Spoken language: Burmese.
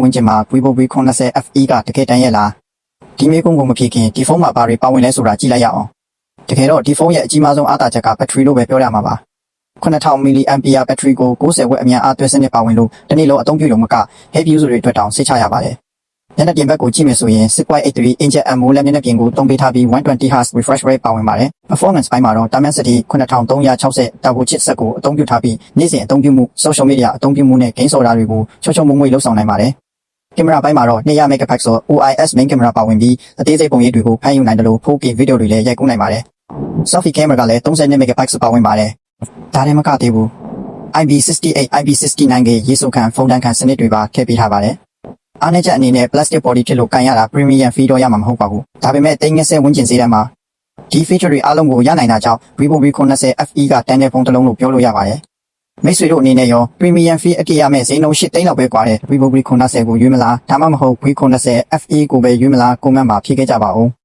ဝန်းကျင်မှာ Vivo V90 FE ကတကယ်တမ်းရဲ့လားဒီမေးခွန်းကိုမဖြေခင်ဒီဖုန်းမှာဘာတွေပါဝင်လဲဆိုတာကြည့်လိုက်ရအောင်တကယ်တော့ဒီဖုန်းရဲ့အကြီးမားဆုံးအားသာချက်ကဘက်ထရီလို့ပဲပြောရမှာပါ9000 mAh ဘက်ထရီကို90ဝက်အမြန်အားသွင်းစနစ်ပါဝင်လို့တစ်နေ့လုံးအသုံးပြုရုံမက heavy user တွေအတွက်တောင်စိတ်ချရပါတယ်မျက်နှာပြင်ဘက်ကိုကြည့်မယ်ဆိုရင် 6.83 inch AMOLED မျက်နှာပြင်ကိုသုံးပေးထားပြီး 120Hz refresh rate ပါဝင်ပါတယ် performance ပိုင်းမှာတော့ Dimensity 9360 turbo chipset ကိုအသုံးပြုထားပြီးနေ့စဉ်အသုံးပြုမှု social media အသုံးပြုမှုနဲ့ game ဆော်တာတွေကိုချောချောမွေ့မွေ့လုပ်ဆောင်နိုင်ပါတယ်ကင်မရာပိုင်းမှာတော့200 megapixel OIS main camera ပါဝင်ပြီးအသေးစိတ်ပုံရိပ်တွေကိုဖမ်းယူနိုင်တယ်လို့ 4K ဗီဒီယိုတွေလည်းရိုက်ကူးနိုင်ပါတယ် selfie camera ကလည်း32 megapixel ပါဝင်ပါတယ်ဒါလည်းမကသေးဘူး IP68 IP69 ကရေဆိုခံဖုန်းတန်းခံစနစ်တွေပါထည့်ပေးထားပါတယ်အားနည်းချက်အနေနဲ့ plastic body ဖြစ်လို့ကန်ရတာ premium fee တော့ရမှာမဟုတ်ပါဘူးဒါပေမဲ့30ဝန်းကျင်ဈေးတန်းမှာဒီ feature တွေအားလုံးကိုရနိုင်တာကြောင့် Vivo V90 FE ကတန်တဲ့ဖုန်းတစ်လုံးလို့ပြောလို့ရပါတယ်မိတ်ဆွေတို့အနေနဲ့ရော premium fee အပြည့်ရမယ့်ဈေးနှုန်း8သိန်းလောက်ပဲကွာတဲ့ Vivo V90 ကိုရွေးမလားဒါမှမဟုတ် V90 FE ကိုပဲရွေးမလား comment မှာဖြေခဲ့ကြပါဦး